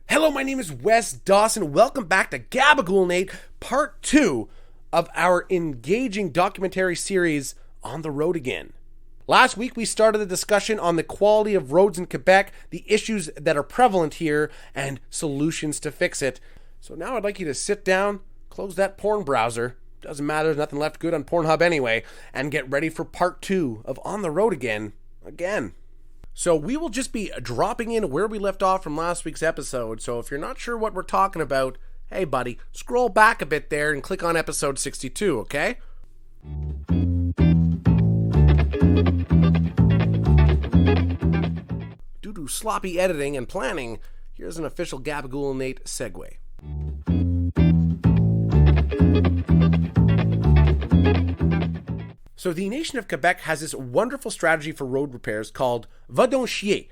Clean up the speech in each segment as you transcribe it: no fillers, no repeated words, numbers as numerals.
Hello, my name is Wes Dawson. Welcome back to Gabagool, Nate, part 2 of our engaging documentary series, On the Road Again. Last week, we started the discussion on the quality of roads in Quebec, the issues that are prevalent here, and solutions to fix it. So now I'd like you to sit down, close that porn browser, doesn't matter, there's nothing left good on Pornhub anyway, and get ready for part 2 of On the Road Again. So we will just be dropping in where we left off from last week's episode. So if you're not sure what we're talking about, hey buddy, scroll back a bit there and click on episode 62, okay? Due to sloppy editing and planning, here's an official Gabagool Nate segue. So the nation of Quebec has this wonderful strategy for road repairs called Va donc chier.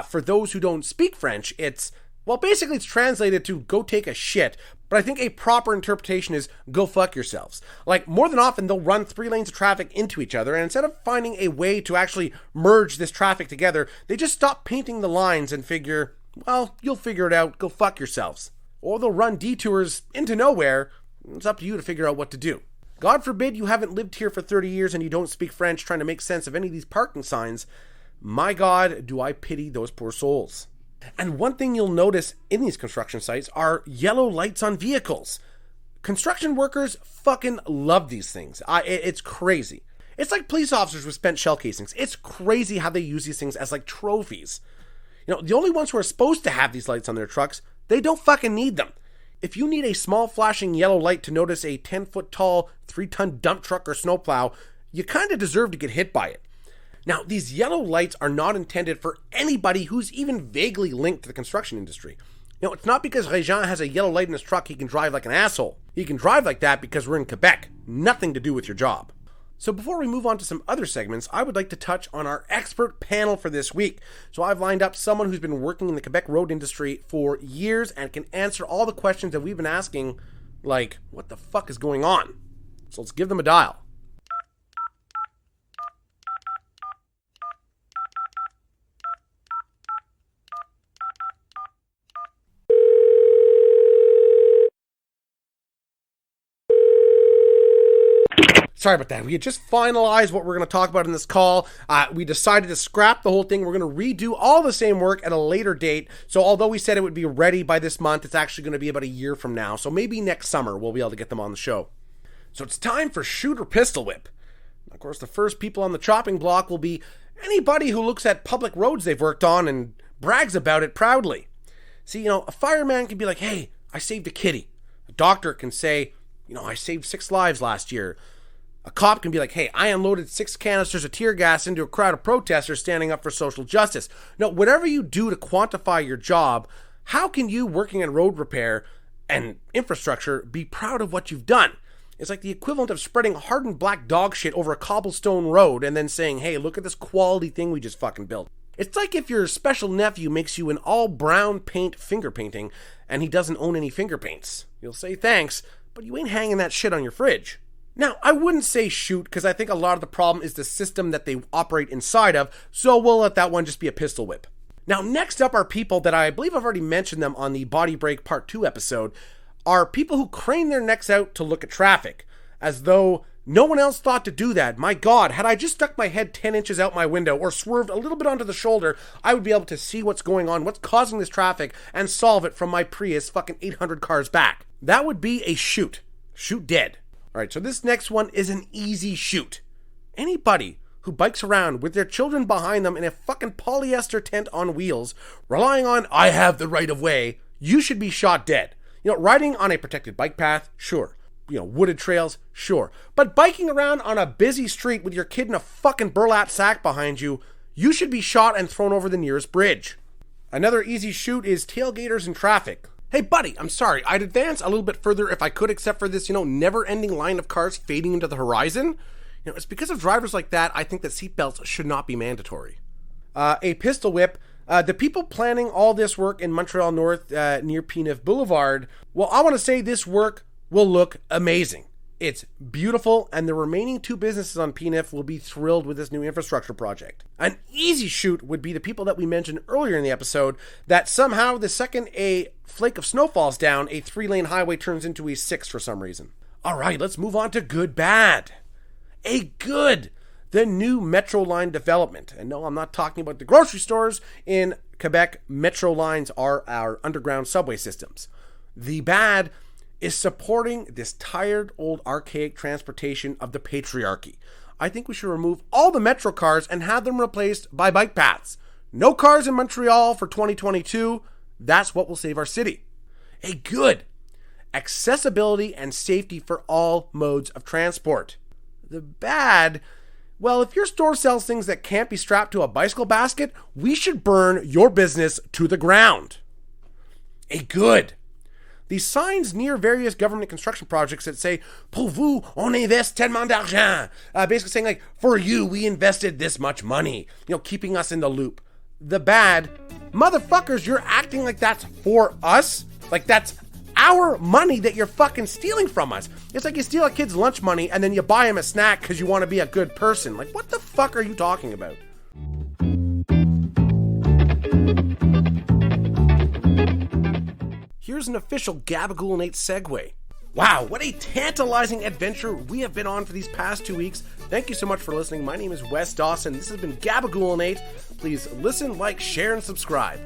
For those who don't speak French, basically it's translated to go take a shit, but I think a proper interpretation is go fuck yourselves. Like, more than often, they'll run 3 lanes of traffic into each other, and instead of finding a way to actually merge this traffic together, they just stop painting the lines and figure, well, you'll figure it out, go fuck yourselves. Or they'll run detours into nowhere. It's up to you to figure out what to do. God forbid you haven't lived here for 30 years and you don't speak French trying to make sense of any of these parking signs. My God, do I pity those poor souls. And one thing you'll notice in these construction sites are yellow lights on vehicles. Construction workers fucking love these things. It's crazy. It's like police officers with spent shell casings. It's crazy how they use these things as like trophies. You know, the only ones who are supposed to have these lights on their trucks, they don't fucking need them. If you need a small flashing yellow light to notice a 10-foot tall, 3-ton dump truck or snowplow, you kind of deserve to get hit by it. Now, these yellow lights are not intended for anybody who's even vaguely linked to the construction industry. You know, it's not because Régent has a yellow light in his truck he can drive like an asshole. He can drive like that because we're in Quebec. Nothing to do with your job. So before we move on to some other segments, I would like to touch on our expert panel for this week. So I've lined up someone who's been working in the Quebec road industry for years and can answer all the questions that we've been asking, like, what the fuck is going on? So let's give them a dial. Sorry about that. We had just finalized what we're going to talk about in this call. We decided to scrap the whole thing. We're going to redo all the same work at a later date. So although we said it would be ready by this month, it's actually going to be about a year from now. So maybe next summer we'll be able to get them on the show. So it's time for Shoot or Pistol Whip. Of course, the first people on the chopping block will be anybody who looks at public roads they've worked on and brags about it proudly. See, you know, a fireman can be like, hey, I saved a kitty. A doctor can say, you know, I saved 6 lives last year. A cop can be like, hey, I unloaded 6 canisters of tear gas into a crowd of protesters standing up for social justice. No, whatever you do to quantify your job, how can you, working in road repair and infrastructure, be proud of what you've done? It's like the equivalent of spreading hardened black dog shit over a cobblestone road and then saying, hey, look at this quality thing we just fucking built. It's like if your special nephew makes you an all brown paint finger painting and he doesn't own any finger paints. You'll say thanks, but you ain't hanging that shit on your fridge. Now, I wouldn't say shoot because I think a lot of the problem is the system that they operate inside of, so we'll let that one just be a pistol whip. Now, next up are people that I believe I've already mentioned them on the Body Break Part 2 episode, are people who crane their necks out to look at traffic, as though no one else thought to do that. My God, had I just stuck my head 10 inches out my window or swerved a little bit onto the shoulder, I would be able to see what's going on, what's causing this traffic, and solve it from my Prius fucking 800 cars back. That would be a shoot. Shoot dead. Alright, so this next one is an easy shoot. Anybody who bikes around with their children behind them in a fucking polyester tent on wheels, relying on, I have the right of way, you should be shot dead. You know, riding on a protected bike path, sure. You know, wooded trails, sure. But biking around on a busy street with your kid in a fucking burlap sack behind you, you should be shot and thrown over the nearest bridge. Another easy shoot is tailgaters in traffic. Hey buddy, I'm sorry, I'd advance a little bit further if I could, except for this, never-ending line of cars fading into the horizon. It's because of drivers like that, I think that seatbelts should not be mandatory. A pistol whip. The people planning all this work in Montreal North near P9 Boulevard, well, I want to say this work will look amazing. It's beautiful, and the remaining 2 businesses on PNIF will be thrilled with this new infrastructure project. An easy shoot would be the people that we mentioned earlier in the episode, that somehow the second a flake of snow falls down, a 3-lane highway turns into a 6 for some reason. All right, let's move on to good bad. The new Metro line development. And no, I'm not talking about the grocery stores. In Quebec, Metro lines are our underground subway systems. The bad is supporting this tired, old, archaic transportation of the patriarchy. I think we should remove all the Metro cars and have them replaced by bike paths. No cars in Montreal for 2022. That's what will save our city. Accessibility and safety for all modes of transport. The bad, well, if your store sells things that can't be strapped to a bicycle basket, we should burn your business to the ground. These signs near various government construction projects that say, "Pour vous, on investe tellement d'argent." Basically saying like, "For you, we invested this much money." Keeping us in the loop. The bad, motherfuckers, you're acting like that's for us. Like that's our money that you're fucking stealing from us. It's like you steal a kid's lunch money and then you buy him a snack because you want to be a good person. Like, what the fuck are you talking about? Here's an official Gabagool and 8 segue. Wow, what a tantalizing adventure we have been on for these past 2 weeks. Thank you so much for listening. My name is Wes Dawson. This has been Gabagool and 8. Please listen, like, share, and subscribe.